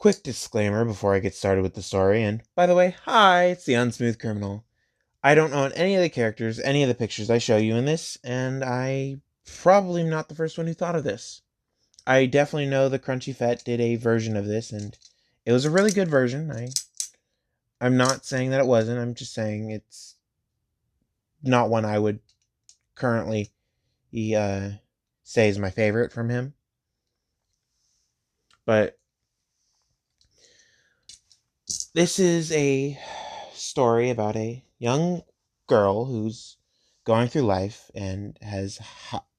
Quick disclaimer before I get started with the story, and by the way, hi, it's the Unsmooth Criminal. I don't own any of the characters, any of the pictures I show you in this, and I probably am not the first one who thought of this. I definitely know the Crunchy Fett did a version of this, and it was a really good version. I'm not saying that it wasn't, I'm just saying it's not one I would currently say is my favorite from him. But this is a story about a young girl who's going through life and has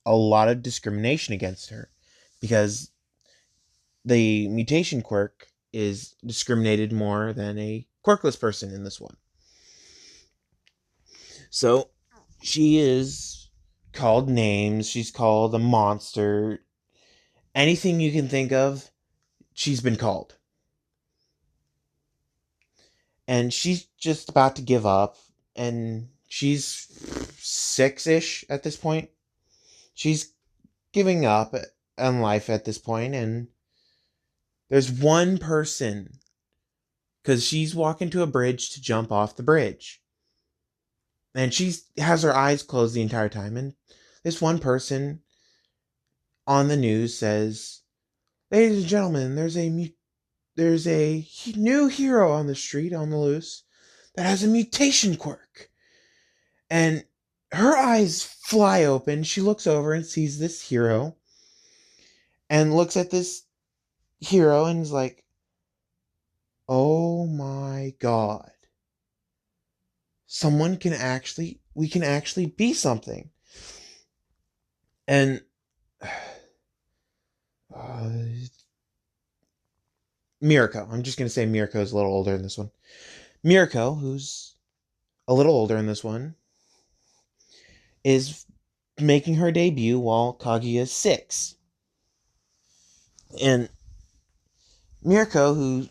a lot of discrimination against her because the mutation quirk is discriminated more than a quirkless person in this one. So she is called names, she's called a monster, anything you can think of, she's been called. And she's just about to give up, and she's 6-ish at this point. She's giving up on life at this point, and there's one person, because she's walking to a bridge to jump off the bridge, and she has her eyes closed the entire time, and this one person on the news says, "Ladies and gentlemen, there's a new hero on the street on the loose that has a mutation quirk." And her eyes fly open. She looks over and sees this hero and looks at this hero and is like, "Oh my god. We can actually be something." And uh, Mirko, I'm just going to say Mirko is a little older in this one. Mirko, who's a little older in this one, is making her debut while Kaguya is 6. And Mirko, who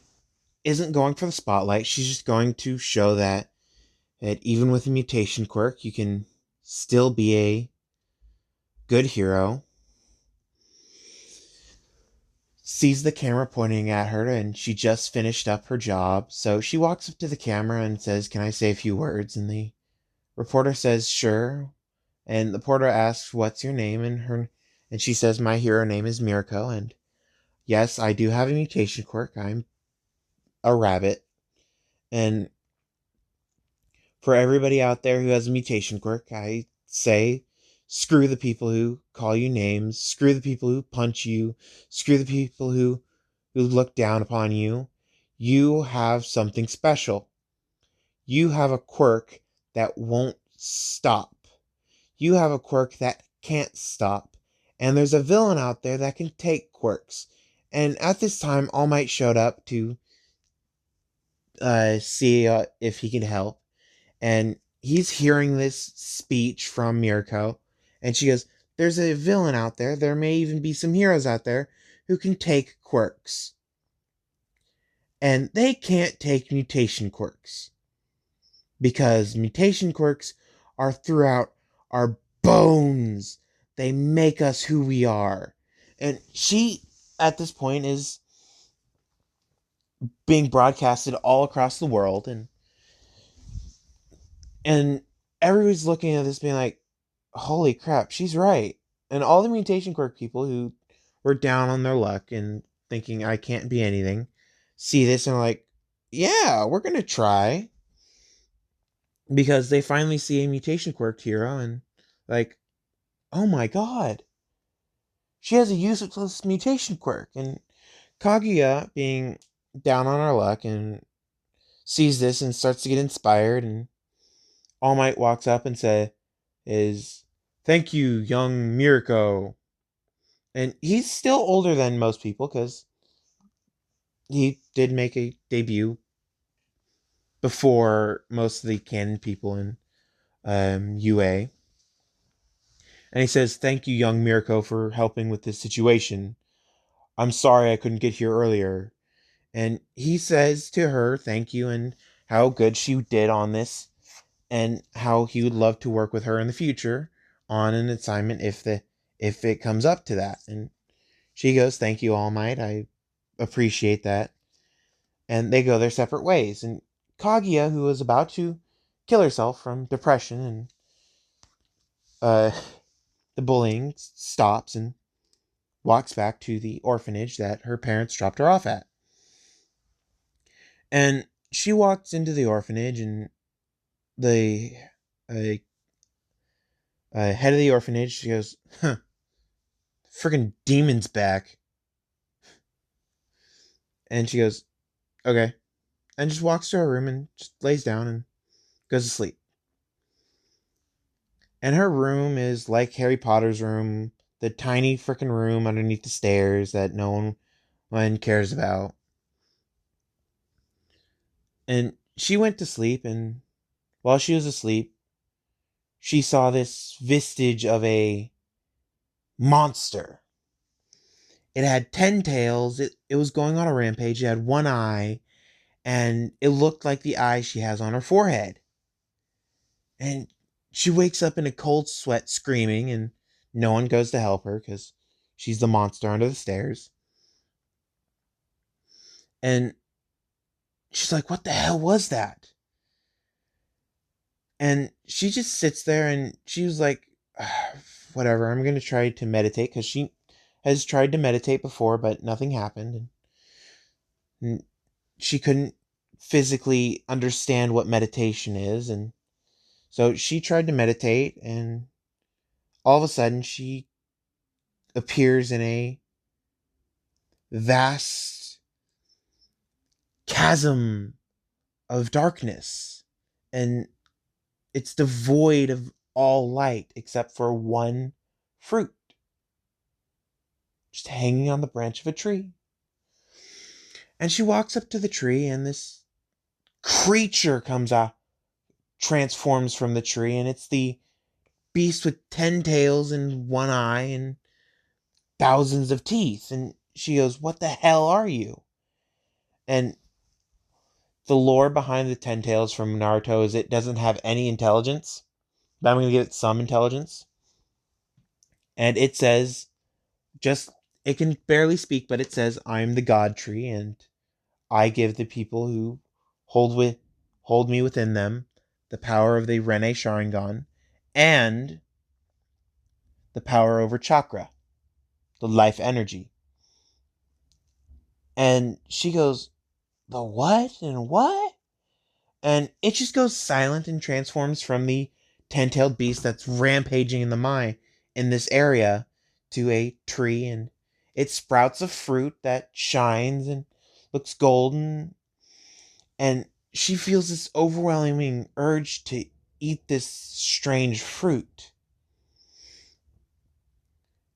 isn't going for the spotlight, she's just going to show that even with a mutation quirk, you can still be a good hero. Sees the camera pointing at her, and she just finished up her job, so she walks up to the camera and says, "Can I say a few words?" And the reporter says, "Sure." And the reporter asks, "What's your name?" And she says, "My hero name is Mirko, and yes, I do have a mutation quirk. I'm a rabbit." And for everybody out there who has a mutation quirk, I say, screw the people who call you names, screw the people who punch you, screw the people who look down upon you. You have something special. You have a quirk that won't stop. You have a quirk that can't stop. And there's a villain out there that can take quirks. And at this time, All Might showed up to see if he can help. And he's hearing this speech from Mirko, and she goes, "There's a villain out there. There may even be some heroes out there who can take quirks. And they can't take mutation quirks. Because mutation quirks are throughout our bones. They make us who we are." And she, at this point, is being broadcasted all across the world, and everybody's looking at this being like, "Holy crap, she's right." And all the mutation quirk people who were down on their luck and thinking I can't be anything see this and are like, "Yeah, we're going to try." Because they finally see a mutation quirk hero and like, "Oh my god, she has a useless mutation quirk." And Kaguya, being down on her luck, and sees this and starts to get inspired, and All Might walks up and is, "Thank you, young Mirko." And he's still older than most people because he did make a debut before most of the canon people in UA. And he says, "Thank you, young Mirko, for helping with this situation. I'm sorry I couldn't get here earlier." And he says to her, "Thank you," and how good she did on this, and how he would love to work with her in the future on an assignment if it comes up to that. And she goes, "Thank you, All Might. I appreciate that." and they go their separate ways. And Kaguya, who was about to kill herself from depression and uh, the bullying, stops and walks back to the orphanage that her parents dropped her off at. And she walks into the orphanage, and the uh, head of the orphanage, she goes, huh, freaking demon's back. And she goes, okay. And just walks to her room and just lays down and goes to sleep. And her room is like Harry Potter's room, the tiny freaking room underneath the stairs that no one cares about. And she went to sleep, and while she was asleep, she saw this vestige of a monster. It had 10 tails. It was going on a rampage. It had one eye, and it looked like the eye she has on her forehead. And she wakes up in a cold sweat screaming, and no one goes to help her because she's the monster under the stairs. And she's like, what the hell was that? And she just sits there, and she was like, whatever, I'm going to try to meditate, because she has tried to meditate before, but nothing happened. And she couldn't physically understand what meditation is. And so she tried to meditate, and all of a sudden she appears in a vast chasm of darkness. And it's devoid of all light except for one fruit just hanging on the branch of a tree. And she walks up to the tree, and this creature comes out, transforms from the tree, and it's the beast with 10 tails and one eye and thousands of teeth. And she goes, what the hell are you? And the lore behind the 10 tails from Naruto is it doesn't have any intelligence, but I'm going to give it some intelligence. And it says, just, it can barely speak, but it says, I'm the God tree, and I give the people who hold me within them the power of the Rene Sharingan and the power over chakra, the life energy. And she goes, the what and what? And it just goes silent and transforms from the 10-tailed beast that's rampaging in the mine in this area to a tree, and it sprouts a fruit that shines and looks golden. And she feels this overwhelming urge to eat this strange fruit.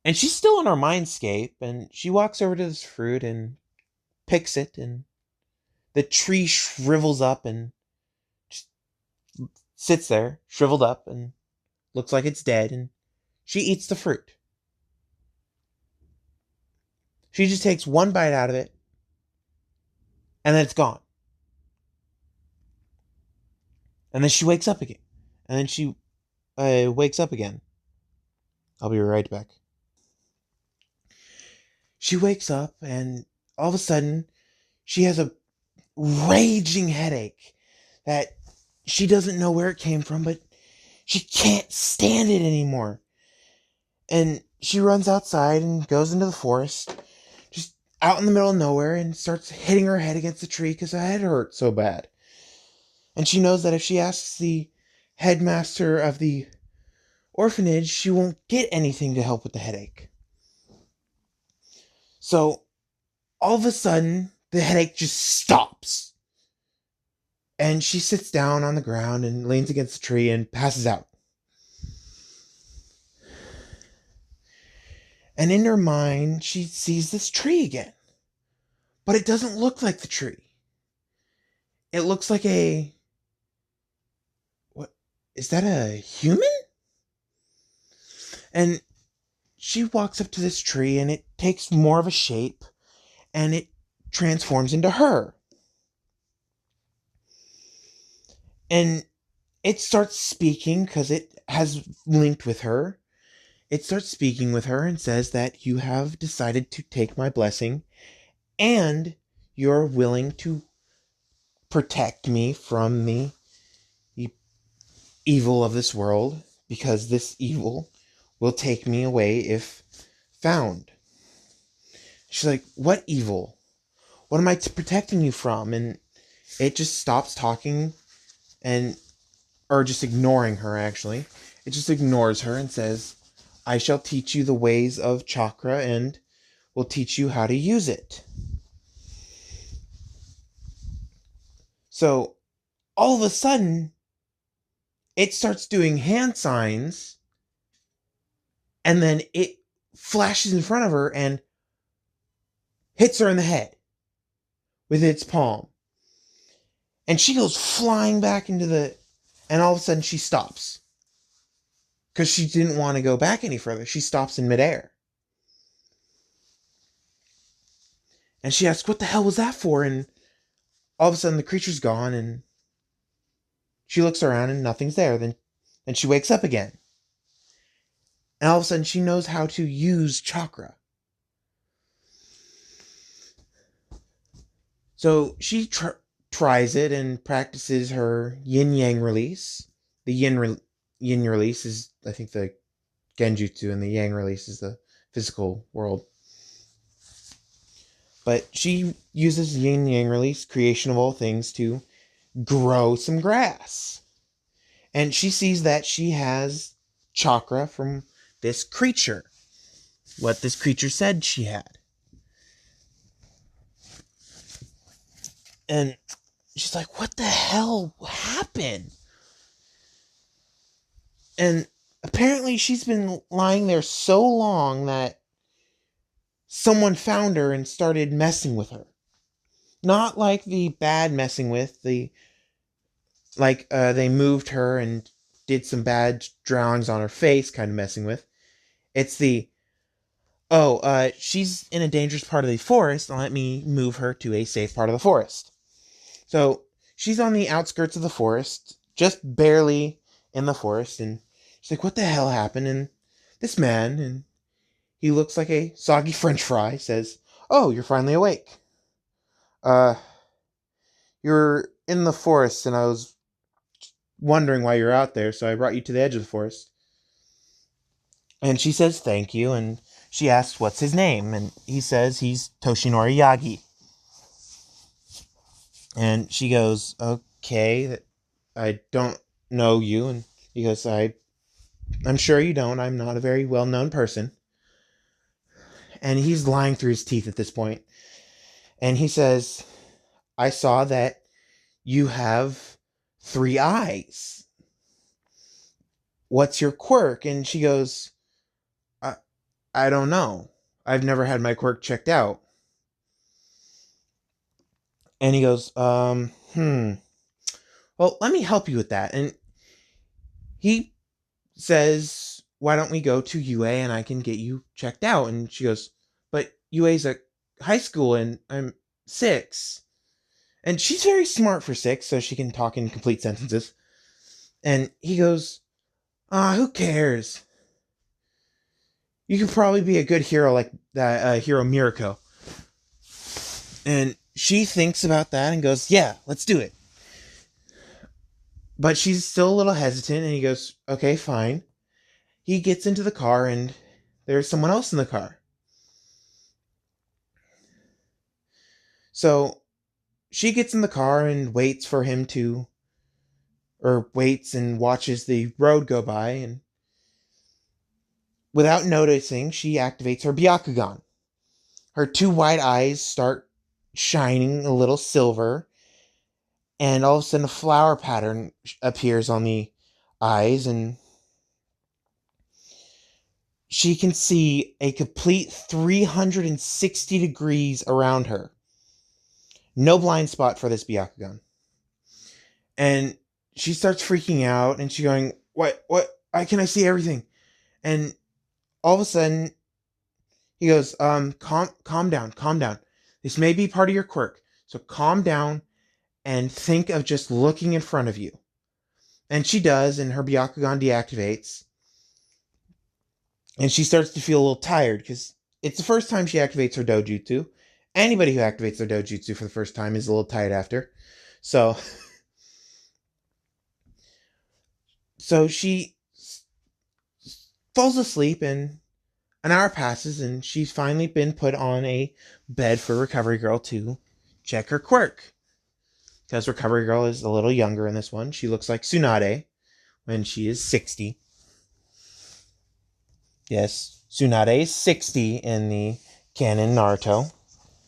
And she's still in her mindscape, and she walks over to this fruit and picks it, and the tree shrivels up and just sits there, shriveled up, and looks like it's dead, and she eats the fruit. She just takes one bite out of it, and then it's gone. And then she wakes up again. And then she wakes up again. I'll be right back. She wakes up, and all of a sudden, she has a raging headache that she doesn't know where it came from, but she can't stand it anymore. And she runs outside and goes into the forest, just out in the middle of nowhere, and starts hitting her head against the tree because her head hurt so bad. And she knows that if she asks the headmaster of the orphanage, she won't get anything to help with the headache. So all of a sudden, the headache just stops. And she sits down on the ground and leans against the tree and passes out. And in her mind, she sees this tree again. But it doesn't look like the tree. It looks like a... What? Is that a human? And she walks up to this tree, and it takes more of a shape, and it transforms into her. And it starts speaking because it has linked with her. It starts speaking with her and says that you have decided to take my blessing, and you're willing to protect me from the evil of this world, because this evil will take me away if found. She's like, what evil? What am I protecting you from? And it just stops talking, and or just ignoring her, actually. It just ignores her and says, I shall teach you the ways of chakra and will teach you how to use it. So all of a sudden, it starts doing hand signs, and then it flashes in front of her and hits her in the head with its palm. And she goes flying back into the... And all of a sudden she stops. Because she didn't want to go back any further. She stops in midair. And she asks, what the hell was that for? And all of a sudden the creature's gone, and she looks around and nothing's there. Then she wakes up again. And all of a sudden she knows how to use chakra. So she tries it and practices her yin-yang release. The yin release is, I think, the genjutsu, and the yang release is the physical world. But she uses yin-yang release, creation of all things, to grow some grass. And she sees that she has chakra from this creature. What this creature said she had. And she's like, what the hell happened? And apparently she's been lying there so long that someone found her and started messing with her. Not like the bad messing with, they moved her and did some bad drawings on her face kind of messing with. It's the, she's in a dangerous part of the forest, let me move her to a safe part of the forest. So she's on the outskirts of the forest, just barely in the forest, and she's like, what the hell happened? And this man, and he looks like a soggy French fry, says, oh, you're finally awake. You're in the forest, and I was wondering why you're out there, so I brought you to the edge of the forest. And she says thank you, and she asks what's his name, and he says he's Toshinori Yagi. And she goes, okay, I don't know you. And he goes, I'm sure you don't. I'm not a very well-known person. And he's lying through his teeth at this point. And he says, I saw that you have 3 eyes. What's your quirk? And she goes, I don't know. I've never had my quirk checked out. And he goes, well, let me help you with that. And he says, why don't we go to UA and I can get you checked out? And she goes, but UA's a high school and I'm 6. And she's very smart for 6, so she can talk in complete sentences. And he goes, who cares? You could probably be a good hero like that hero Mirako. And she thinks about that and goes, yeah, let's do it. But she's still a little hesitant, and he goes, okay, fine. He gets into the car, and there's someone else in the car. So she gets in the car and waits and watches the road go by, and without noticing, she activates her Byakugan. Her 2 white eyes start shining a little silver, and all of a sudden a flower pattern appears on the eyes, and she can see a complete 360 degrees around her. No blind spot for this Byakugan. And she starts freaking out, and she's going, what, can I see everything? And all of a sudden, he goes, calm down. This may be part of your quirk, so calm down and think of just looking in front of you. And she does, and her Byakugan deactivates. And she starts to feel a little tired, because it's the first time she activates her dojutsu. Anybody who activates their dojutsu for the first time is a little tired after. So, so she falls asleep, and an hour passes, and she's finally been put on a bed for Recovery Girl to check her quirk. Because Recovery Girl is a little younger in this one. She looks like Tsunade when she is 60. Yes, Tsunade is 60 in the canon Naruto,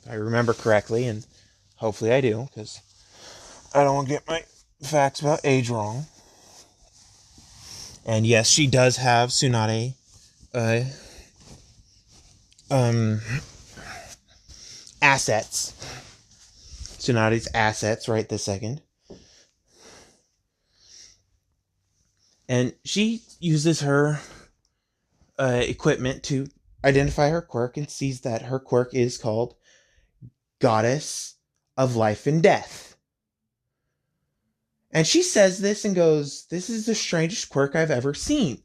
if I remember correctly, and hopefully I do, because I don't want to get my facts about age wrong. And yes, she does have Tsunade uh, um, assets. Tsunade's assets right this second. And she uses her equipment to identify her quirk and sees that her quirk is called Goddess of Life and Death. And she says this and goes, "This is the strangest quirk I've ever seen.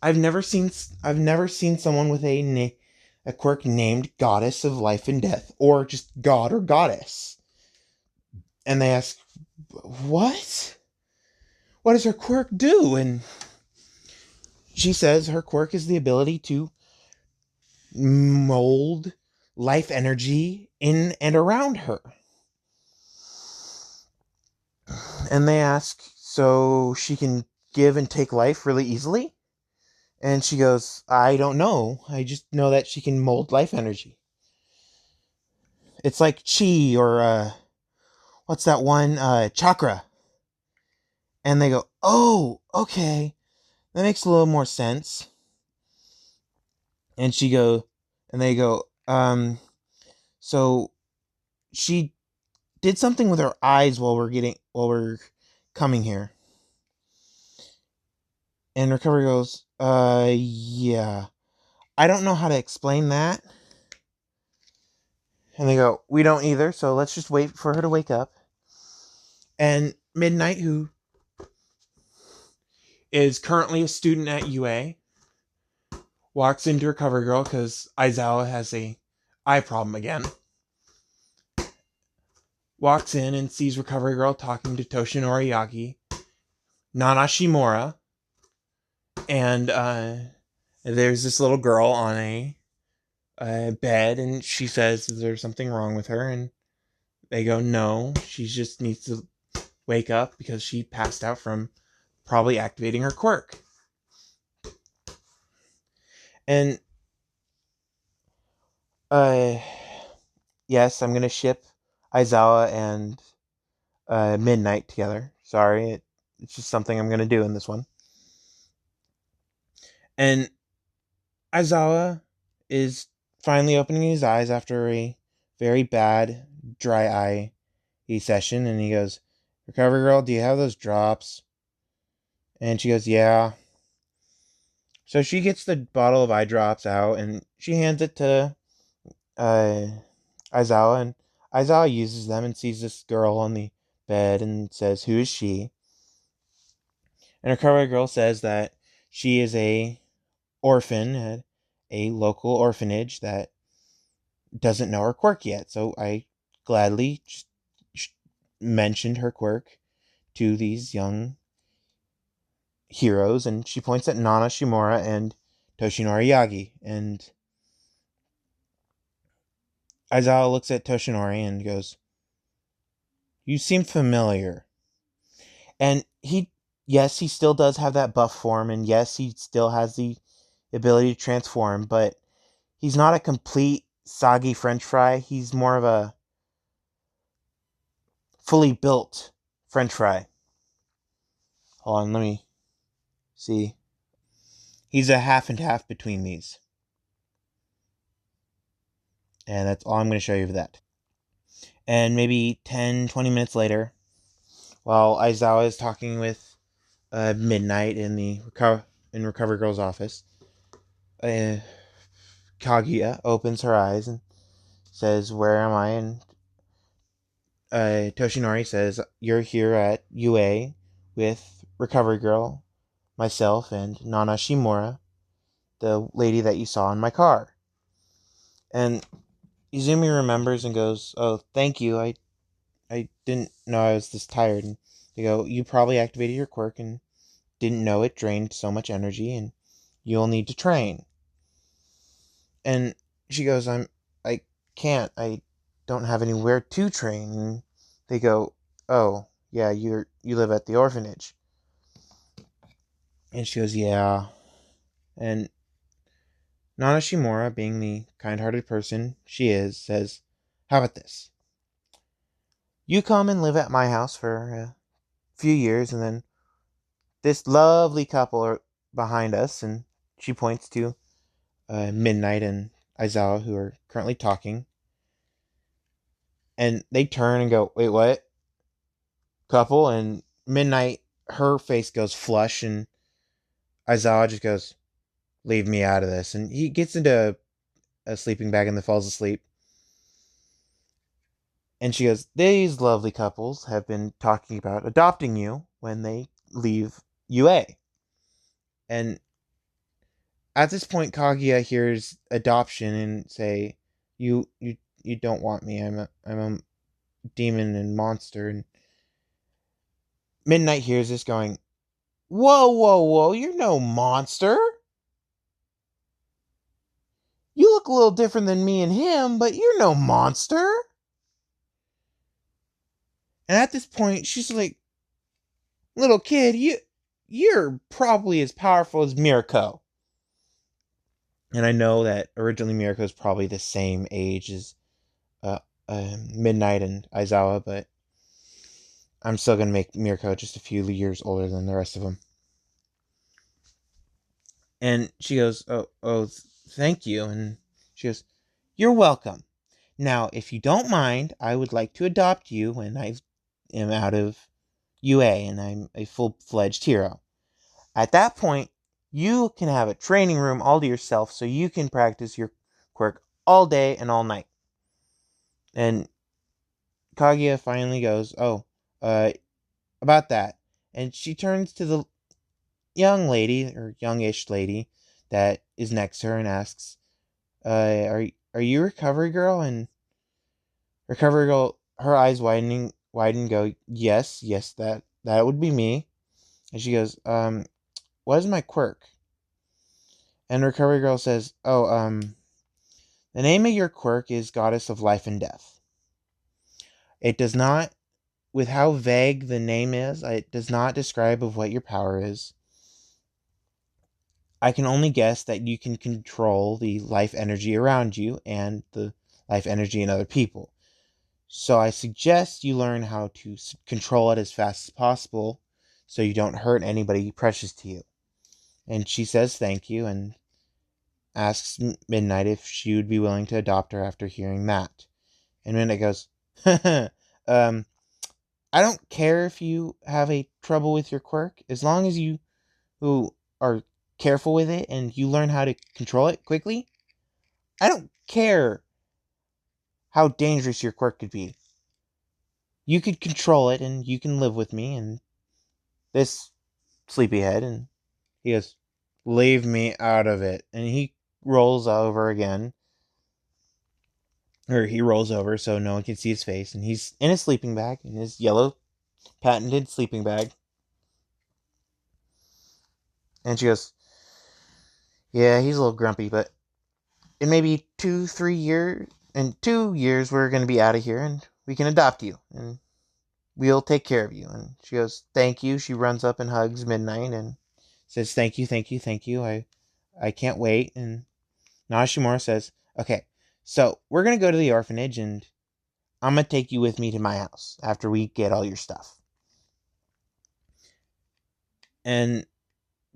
I've never seen someone with a quirk named Goddess of Life and Death, or just God or Goddess." And they ask, "What? What does her quirk do?" And she says her quirk is the ability to mold life energy in and around her. And they ask, "So she can give and take life really easily?" And she goes, "I don't know. I just know that she can mold life energy. It's like chi, or what's that one? Chakra." And they go, "Oh, okay. That makes a little more sense." And they go, "So she did something with her eyes while we're coming here." And Recovery goes, yeah. I don't know how to explain that." And they go, "We don't either, so let's just wait for her to wake up." And Midnight, who is currently a student at UA, walks into Recovery Girl because Aizawa has a eye problem again. Walks in and sees Recovery Girl talking to Toshinori Yagi, Nana Shimura, and there's this little girl on a bed, and she says, "Is there something wrong with her?" And they go, "No, she just needs to wake up because she passed out from probably activating her quirk." And yes, I'm gonna ship Aizawa and Midnight together. Sorry, it's just something I'm gonna do in this one. And Aizawa is finally opening his eyes after a very bad dry eye session, and he goes, "Recovery Girl, do you have those drops?" And she goes, "Yeah." So she gets the bottle of eye drops out and she hands it to uh, Aizawa, and Aizawa uses them and sees this girl on the bed and says, "Who is she?" And Recovery Girl says that she is a orphan at a local orphanage that doesn't know her quirk yet. So I gladly mentioned her quirk to these young heroes, and she points at Nana Shimura and Toshinori Yagi. And Aizawa looks at Toshinori and goes, "You seem familiar." And yes, he still does have that buff form, and yes, he still has the ability to transform, but he's not a complete soggy French fry. He's more of a fully built French fry. Hold on, let me see. He's a half and half between these. And that's all I'm going to show you for that. And maybe 10, 20 minutes later, while Aizawa is talking with Midnight in the Recovery Girl's office, Kaguya opens her eyes and says, "Where am I?" And Toshinori says, "You're here at UA with Recovery Girl, myself, and Nana Shimura, the lady that you saw in my car." And Izumi remembers and goes, "Oh, thank you. I didn't know I was this tired. And they go, you probably activated your quirk and didn't know it drained so much energy, and you'll need to train. And she goes, I can't. I don't have anywhere to train. And they go, oh yeah, you live at the orphanage. And she goes, yeah. And Nana Shimura, being the kind-hearted person she is, says, how about this? You come and live at my house for a few years, and then this lovely couple are behind us, and she points to Midnight and Aizawa, who are currently talking. And they turn and go, wait, what? Couple? And Midnight, her face goes flush, and Aizawa just goes, leave me out of this. And he gets into a sleeping bag and then falls asleep. And she goes, these lovely couples have been talking about adopting you when they leave UA. And at this point, Kaguya hears adoption and say, you don't want me. I'm a demon and monster. And Midnight hears this going, whoa, whoa, whoa, you're no monster. You look a little different than me and him, but you're no monster. And at this point, she's like, little kid, you're probably as powerful as Mirko. And I know that originally Mirko is probably the same age as uh, Midnight and Aizawa, but I'm still gonna make Mirko just a few years older than the rest of them. And she goes, oh, thank you. And she goes, you're welcome. Now, if you don't mind, I would like to adopt you when I am out of UA and I'm a full-fledged hero. At that point, you can have a training room all to yourself so you can practice your quirk all day and all night. And Kaguya finally goes, oh, about that. And she turns to the young lady, or youngish lady, that is next to her and asks, are you Recovery Girl? And Recovery Girl, her eyes widen, go, yes, that would be me. And she goes, what is my quirk? And Recovery Girl says, oh, the name of your quirk is Goddess of Life and Death. It does not, with how vague the name is, it does not describe of what your power is. I can only guess that you can control the life energy around you and the life energy in other people. So I suggest you learn how to control it as fast as possible so you don't hurt anybody precious to you. And she says thank you and asks Midnight if she would be willing to adopt her after hearing that. And Midnight goes, I don't care if you have a trouble with your quirk, as long as you who are careful with it and you learn how to control it quickly. I don't care how dangerous your quirk could be. You could control it and you can live with me and this sleepyhead. And he goes, leave me out of it. And he rolls over again. Or he rolls over so no one can see his face. And he's in his sleeping bag, in his yellow patented sleeping bag. And she goes, yeah, he's a little grumpy, but in maybe 2-3 years, in 2 years, we're going to be out of here and we can adopt you and we'll take care of you. And she goes, thank you. She runs up and hugs Midnight and says, thank you, thank you, thank you. I can't wait. And Nashimura says, okay, so we're going to go to the orphanage and I'm going to take you with me to my house after we get all your stuff. And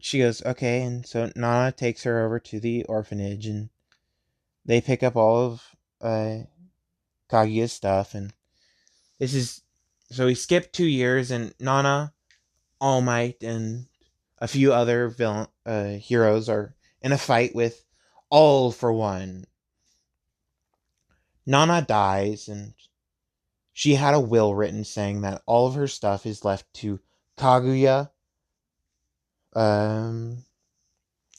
she goes, okay. And so Nana takes her over to the orphanage and they pick up all of Kaguya's stuff. And this is, so we skip 2 years and Nana, All Might, and a few other heroes are in a fight with All for One. Nana dies and she had a will written saying that all of her stuff is left to Kaguya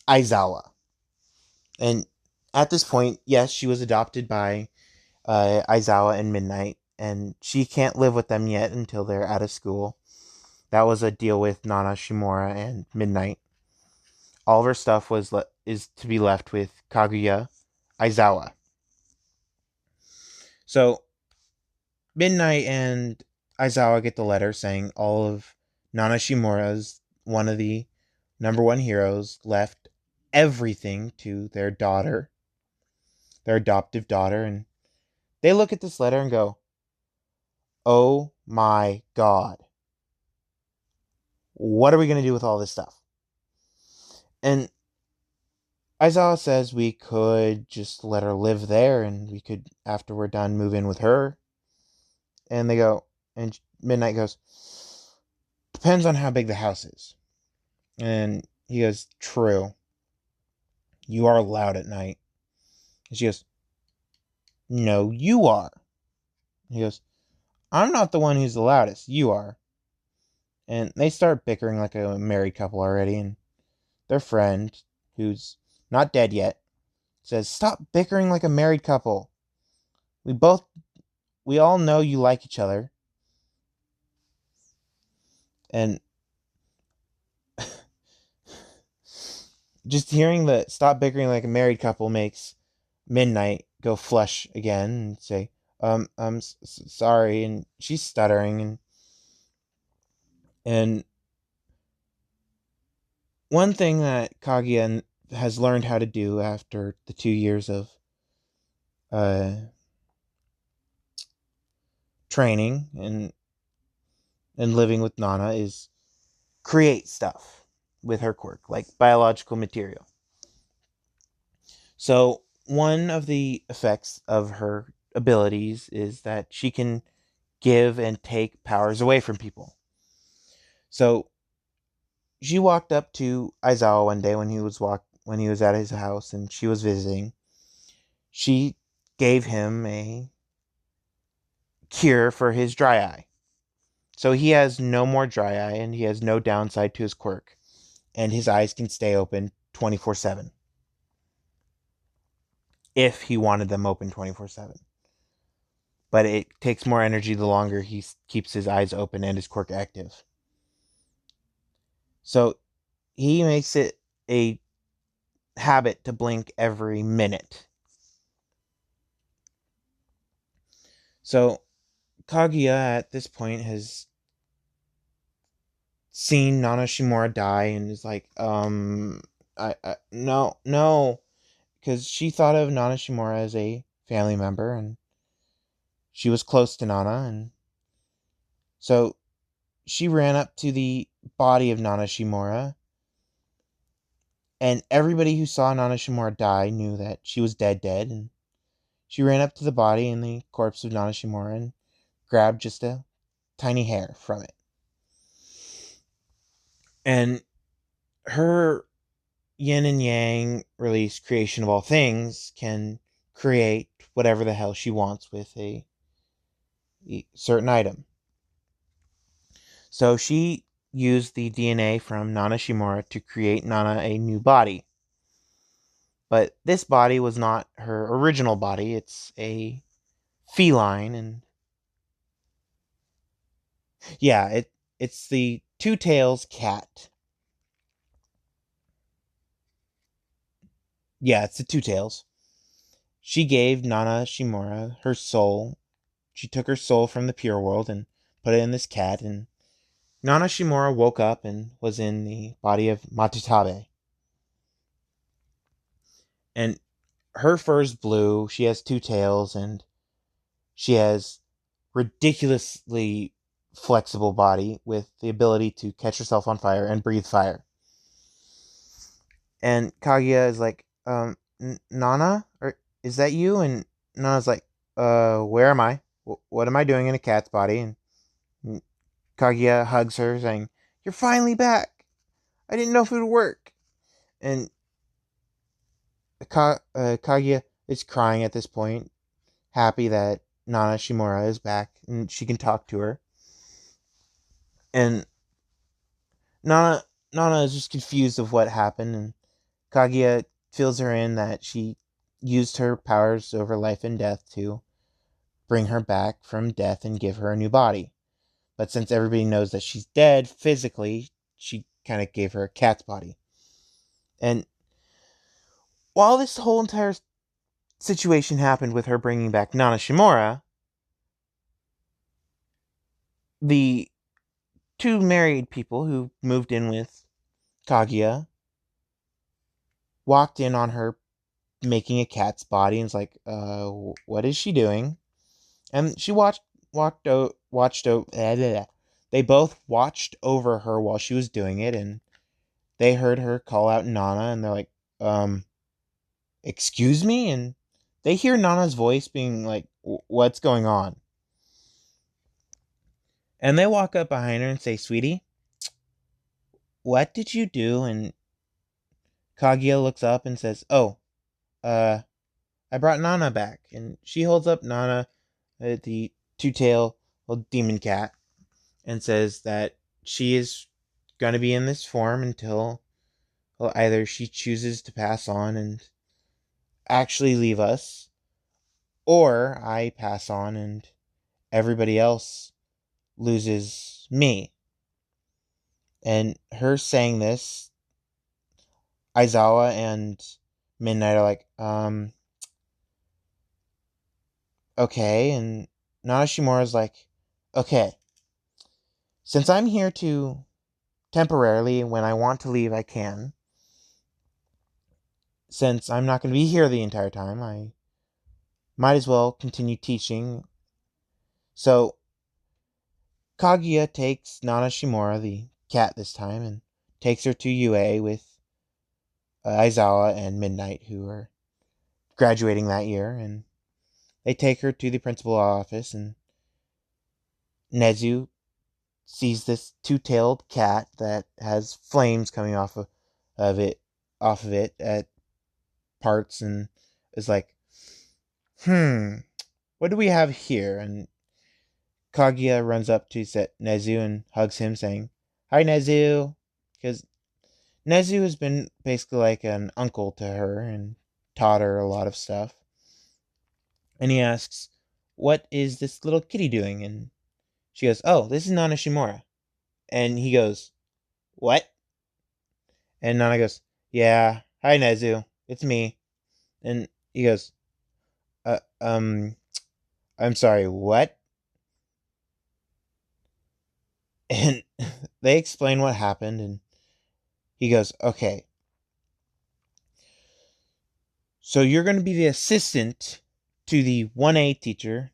Aizawa. And at this point, yes, she was adopted by Aizawa and Midnight. and she can't live with them yet until they're out of school. That was a deal with Nana Shimura and Midnight. All of her stuff is to be left with Kaguya Aizawa. So Midnight and Aizawa get the letter saying all of Nana Shimura's, one of the number one heroes, left everything to their daughter, their adoptive daughter, and they look at this letter and go, "Oh my god. What are we going to do with all this stuff?" And Aizawa says we could just let her live there and we could, after we're done, move in with her. And they go, and Midnight goes, "Depends on how big the house is." And he goes, "True. You are loud at night." And she goes, "No, you are." He goes, "I'm not the one who's the loudest. You are." And they start bickering like a married couple already. And their friend, who's not dead yet, says, "Stop bickering like a married couple. We all know you like each other." And just hearing the "stop bickering like a married couple" makes Midnight go flush again and say, I'm sorry. And she's stuttering. And one thing that Kaguya has learned how to do after the 2 years of uh, training and living with Nana is create stuff with her quirk, like biological material. So one of the effects of her abilities is that she can give and take powers away from people. So she walked up to Aizawa one day when he was at his house and she was visiting. She gave him a cure for his dry eye. So he has no more dry eye and he has no downside to his quirk. And his eyes can stay open 24/7. If he wanted them open 24/7. But it takes more energy the longer he keeps his eyes open and his quirk active. So he makes it a habit to blink every minute. So Kaguya at this point has seen Nana Shimura die and is like, no, because she thought of Nana Shimura as a family member and she was close to Nana, and so she ran up to the body of Nana Shimura, and everybody who saw Nana Shimura die knew that she was dead, and she ran up to the body and the corpse of Nana Shimura and grabbed just a tiny hair from it. And her yin and yang release creation of all things can create whatever the hell she wants with a certain item. So she used the DNA from Nana Shimura to create Nana a new body. But this body was not her original body. It's a feline, and yeah, it's the Two Tails cat. Yeah, it's the Two Tails. She gave Nana Shimura her soul. She took her soul from the pure world and put it in this cat, and Nana Shimura woke up and was in the body of Matutabe. And her fur is blue, she has two tails, and she has ridiculously flexible body with the ability to catch herself on fire and breathe fire. And Kaguya is like, Nana? Or is that you? And Nana's like, where am I? What am I doing in a cat's body? And Kaguya hugs her, saying, "You're finally back. I didn't know if it would work." And Kaguya is crying at this point, happy that Nana Shimura is back and she can talk to her. And Nana is just confused of what happened, and Kaguya fills her in that she used her powers over life and death to bring her back from death and give her a new body. But since everybody knows that she's dead physically, she kind of gave her a cat's body. And while this whole entire situation happened with her bringing back Nana Shimura, the two married people who moved in with Kaguya walked in on her making a cat's body and was like, what is she doing? And she they both watched over her while she was doing it, and they heard her call out Nana, and they're like, excuse me? And they hear Nana's voice being like, what's going on? And they walk up behind her and say, sweetie, what did you do? And Kaguya looks up and says, oh, I brought Nana back. And she holds up Nana, the two-tailed little demon cat, and says that she is going to be in this form until, well, either she chooses to pass on and actually leave us, or I pass on and everybody else loses me. And her saying this, Aizawa and Midnight are like, okay. And Nanashimura's like, okay, since I'm here to temporarily, when I want to leave, I can. Since I'm not going to be here the entire time, I might as well continue teaching. So Kaguya takes Nana Shimura, the cat this time, and takes her to UA with Aizawa and Midnight, who are graduating that year. And they take her to the principal's office, and Nezu sees this two-tailed cat that has flames coming of it at parts, and is like, what do we have here? And Kaguya runs up to Nezu and hugs him, saying, hi, Nezu. Because Nezu has been basically like an uncle to her and taught her a lot of stuff. And he asks, what is this little kitty doing? And she goes, oh, this is Nana Shimura. And he goes, what? And Nana goes, yeah, hi, Nezu. It's me. And he goes, uh, um, I'm sorry, what? And they explain what happened, and he goes, okay, so you're going to be the assistant to the 1A teacher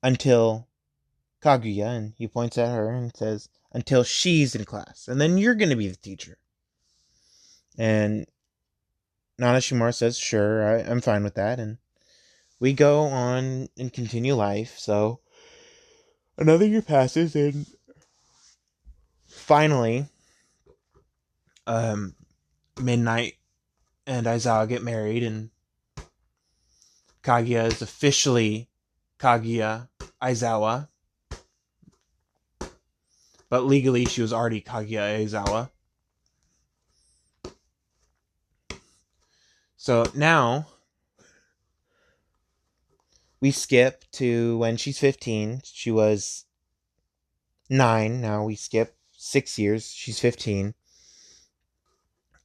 until Kaguya, and he points at her and says, until she's in class, and then you're going to be the teacher. And Nana Shimura says, sure, I'm fine with that, and we go on and continue life. So another year passes, and finally, Midnight and Aizawa get married, and Kaguya is officially Kaguya Aizawa, but legally she was already Kaguya Aizawa. So now we skip to when she's 15. She was 9. Now we skip 6 years. She's 15.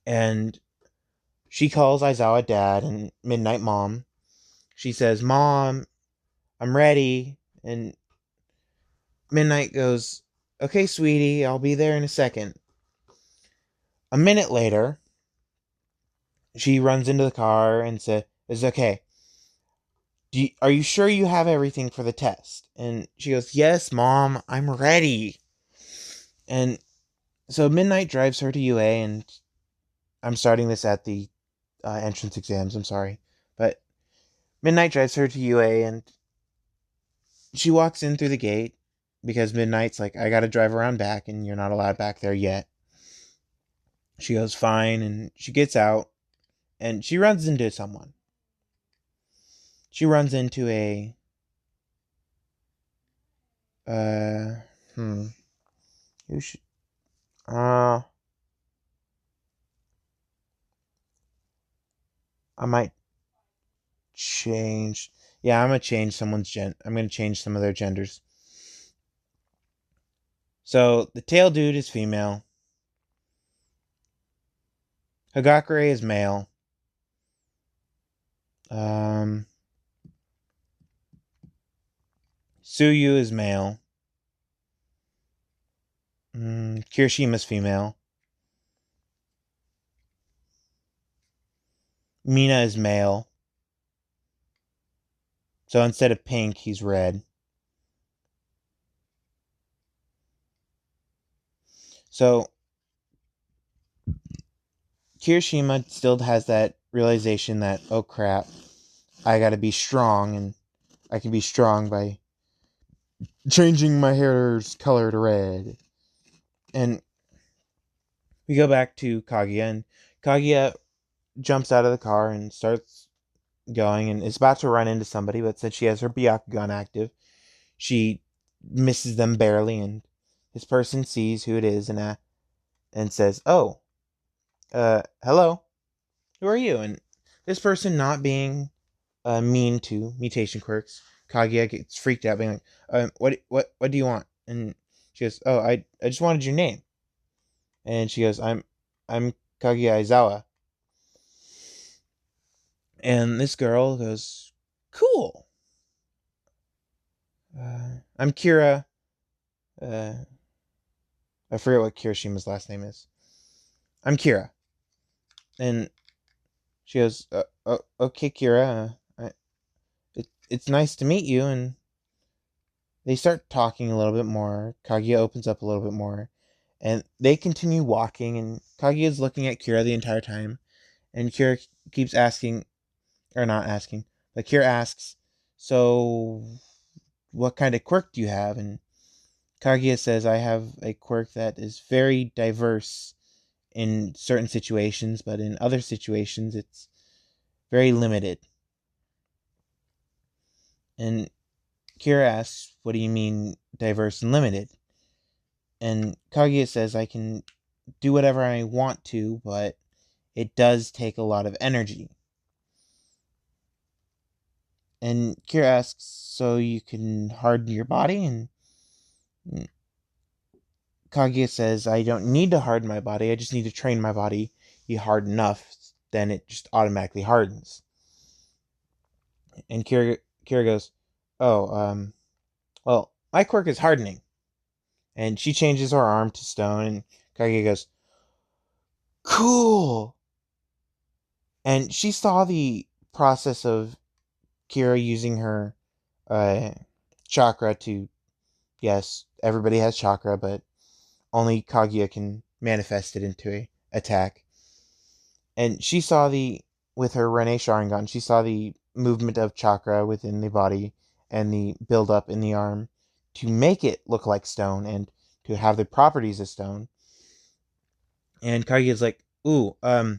And she calls Aizawa dad and Midnight mom. She says, Mom, I'm ready. And Midnight goes, okay, sweetie, I'll be there in a second. A minute later, she runs into the car and says, okay, are you sure you have everything for the test? And she goes, yes, Mom, I'm ready. And so Midnight drives her to UA, and I'm starting this at the entrance exams, I'm sorry. But Midnight drives her to UA, and she walks in through the gate because Midnight's like, I gotta drive around back, and you're not allowed back there yet. She goes, fine, and she gets out, and she runs into someone. She runs into a, who should, I might change. Yeah, I'm gonna change someone's I'm gonna change some of their genders. So the tail dude is female. Hagakure is male. Um, Suyu is male. Kirishima's female. Mina is male. So instead of pink, he's red. So Kirishima still has that realization that, oh crap, I gotta be strong, and I can be strong by changing my hair's color to red. And we go back to Kaguya, and Kaguya jumps out of the car and starts going, and is about to run into somebody, but since she has her Byakugan active, she misses them barely, and this person sees who it is and says, "Oh, hello, who are you?" And this person, not being mean to mutation quirks, Kaguya gets freaked out, being like, what do you want?" And she goes, "Oh, I just wanted your name." And she goes, I'm Kaguya Aizawa." And this girl goes, "Cool. I'm Kira. Uh, I forget what Kirishima's last name is. I'm Kira." And she goes, "Okay, Kira. It's nice to meet you." And they start talking a little bit more. Kaguya opens up a little bit more. And they continue walking. And Kaguya is looking at Kira the entire time. And Kira keeps asking, or not asking, but Kira asks, "So, what kind of quirk do you have?" And Kaguya says, "I have a quirk that is very diverse in certain situations, but in other situations, it's very limited." And Kira asks, "What do you mean diverse and limited?" And Kaguya says, "I can do whatever I want to, but it does take a lot of energy." And Kira asks, "So you can harden your body?" And Kaguya says, "I don't need to harden my body, I just need to train my body be hard enough, then it just automatically hardens." And Kira goes, "Oh, well, my quirk is hardening." And she changes her arm to stone, and Kaguya goes, "Cool." And she saw the process of Kira using her uh, chakra to, yes, everybody has chakra, but only Kaguya can manifest it into a attack. And she saw with her Rene Sharingan, she saw the movement of chakra within the body and the buildup in the arm to make it look like stone and to have the properties of stone. And Kaguya's like, "Ooh, I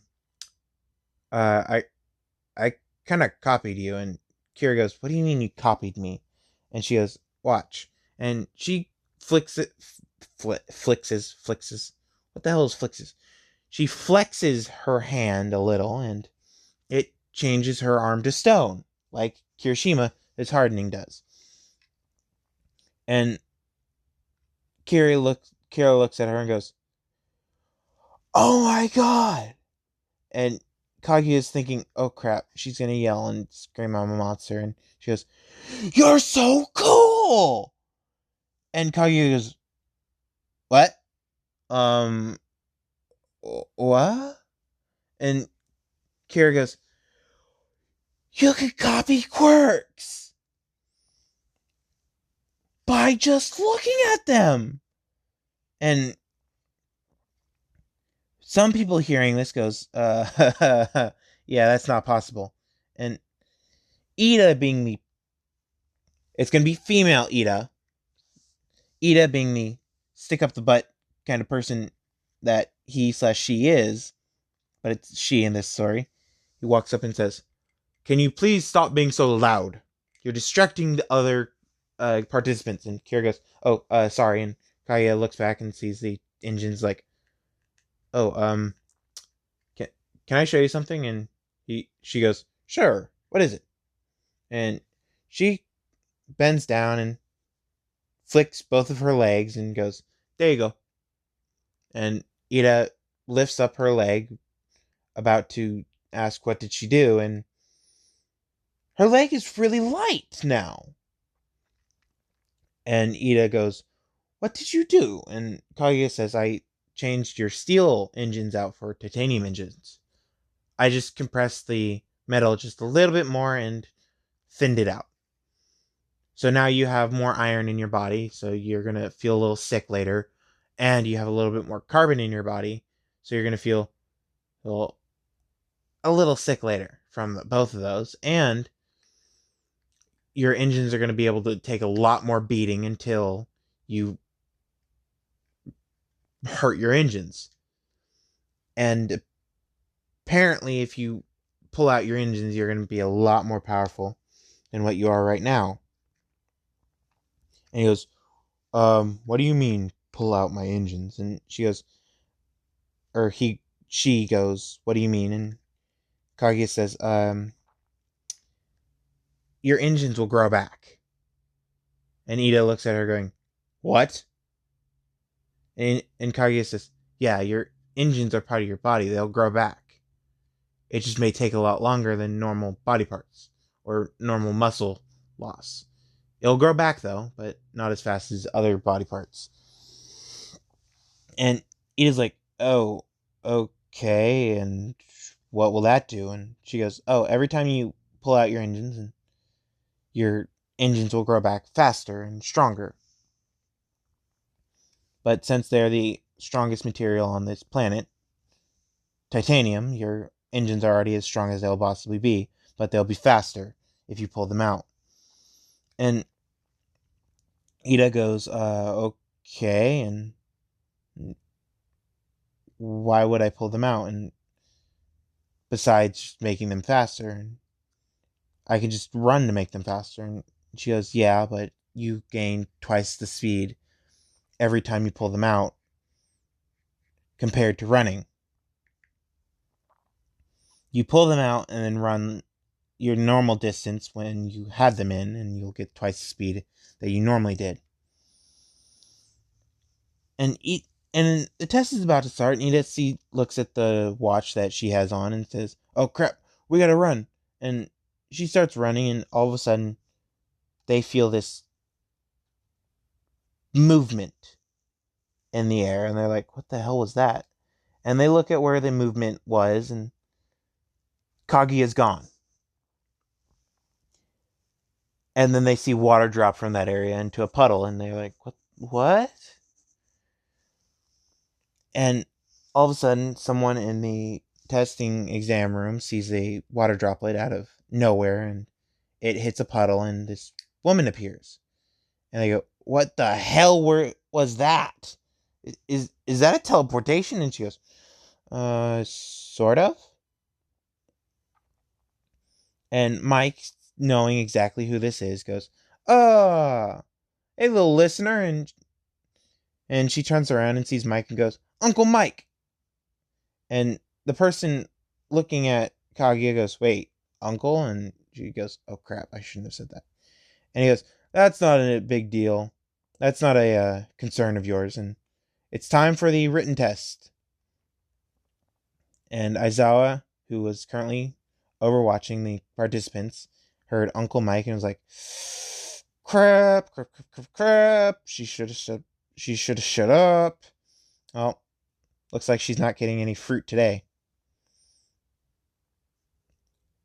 kind of copied you." And Kira goes, "What do you mean you copied me?" And she goes, "Watch." And she flicks it, flixes. What the hell is flixes? She flexes her hand a little, and it changes her arm to stone, like Kirishima, hardening does. And Kira looks at her and goes, "Oh my god!" And Kaguya is thinking, "Oh crap, she's gonna yell and scream I'm a monster." And she goes, "You're so cool!" And Kaguya goes, "What? Um, what?" And Kira goes, "You can copy quirks by just looking at them." And some people hearing this goes, "Yeah, that's not possible." And Ida being it's going to be female Ida being the stick up the butt kind of person that he/she is, but it's she in this story. He walks up and says, "Can you please stop being so loud? You're distracting the other participants." And Kira goes, "Oh, sorry." And Kaya looks back and sees the engines like, "Oh, can, can I show you something?" And she goes, "Sure. What is it?" And she bends down and flicks both of her legs and goes, "There you go." And Ida lifts up her leg, about to ask what did she do, and her leg is really light now. And Ida goes, "What did you do?" And Kaguya says, "I changed your steel engines out for titanium engines. I just compressed the metal just a little bit more and thinned it out. So now you have more iron in your body, so you're going to feel a little sick later. And you have a little bit more carbon in your body, so you're going to feel a little sick later from both of those. And your engines are going to be able to take a lot more beating until you hurt your engines. And apparently, if you pull out your engines, you're going to be a lot more powerful than what you are right now." And he goes, "What do you mean, pull out my engines?" And she goes, "What do you mean?" And Kaguya says, "Your engines will grow back." And Ida looks at her going, "What?" And Kaguya says, "Yeah, your engines are part of your body. They'll grow back. It just may take a lot longer than normal body parts or normal muscle loss. It'll grow back though, but not as fast as other body parts." And Ida's like, "Oh, okay, and what will that do?" And she goes, "Oh, every time you pull out your engines will grow back faster and stronger. But since they're the strongest material on this planet, titanium, your engines are already as strong as they'll possibly be, but they'll be faster if you pull them out." And Ida goes, "Okay, and why would I pull them out? And besides making them faster, and I can just run to make them faster." And she goes, "Yeah, but you gain twice the speed every time you pull them out compared to running. You pull them out and then run your normal distance when you had them in, and you'll get twice the speed that you normally did." And the test is about to start, and Edith looks at the watch that she has on and says, "Oh crap, we gotta run." And she starts running, and all of a sudden, they feel this movement in the air, and they're like, "What the hell was that?" And they look at where the movement was, and Kagi is gone. And then they see water drop from that area into a puddle, and they're like, What? And all of a sudden, someone in the testing exam room sees a water droplet out of nowhere, and it hits a puddle, and this woman appears. And they go, "What the hell was that? Is that a teleportation?" And she goes, Sort of." And Mike, knowing exactly who this is, goes, Hey, little listener." And she turns around and sees Mike and goes, "Uncle Mike." And the person looking at Kaguya goes, "Wait, uncle?" And she goes, "Oh crap, I shouldn't have said that." And he goes, "That's not a big deal. That's not a concern of yours. And it's time for the written test." And Aizawa, who was currently overwatching the participants, heard Uncle Mike and was like, "Crap, crap, crap, crap, crap. She should have shut up. Well, looks like she's not getting any fruit today."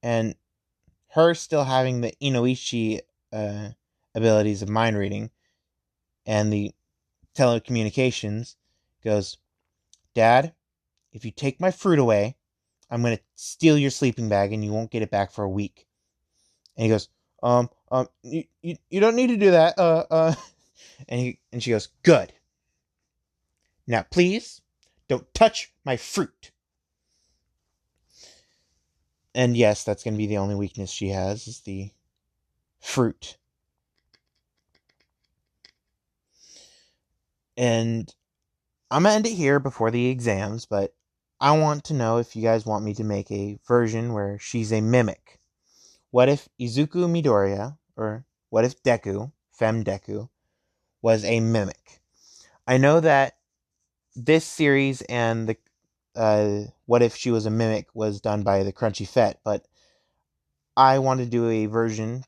And her still having the Inoichi uh, abilities of mind reading and the telecommunications goes, "Dad, if you take my fruit away, I'm going to steal your sleeping bag and you won't get it back for a week." And he goes, you don't need to do that. And she goes, "Good. Now, please don't touch my fruit." And yes, that's going to be the only weakness she has is the fruit. And I'm going to end it here before the exams, but I want to know if you guys want me to make a version where she's a mimic, What if Izuku Midoriya, or what if Deku, Fem Deku, was a mimic? I know that this series and the What If She Was a Mimic was done by the Crunchy Fet, but I want to do a version,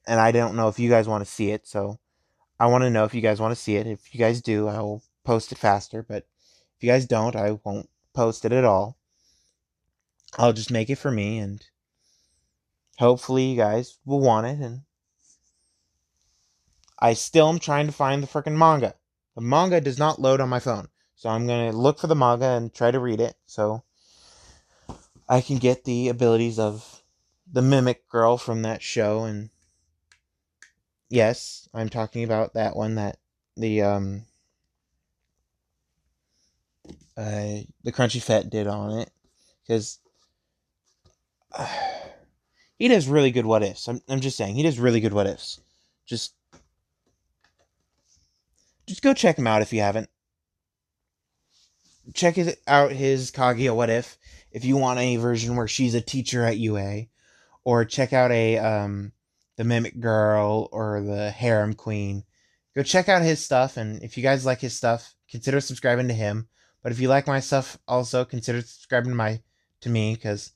and I don't know if you guys want to see it, so I want to know if you guys want to see it. If you guys do, I will post it faster, but if you guys don't, I won't post it at all. I'll just make it for me, and hopefully you guys will want it, and I still am trying to find the freaking manga. The manga does not load on my phone, so I'm going to look for the manga and try to read it, so I can get the abilities of the mimic girl from that show. And yes, I'm talking about that one that the the Crunchy Fat did on it, because he does really good what ifs. I'm just saying, he does really good what ifs. Just just go check him out if you haven't. Check out his Kaguya what if you want a version where she's a teacher at UA, or check out a the Mimic Girl or the Harem Queen. Go check out his stuff, and if you guys like his stuff, consider subscribing to him. But if you like my stuff, also consider subscribing to me, because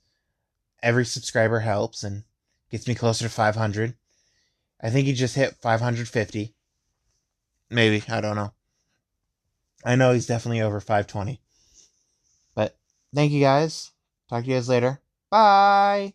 every subscriber helps and gets me closer to 500. I think he just hit 550. Maybe, I don't know. I know he's definitely over 520. But thank you guys. Talk to you guys later. Bye.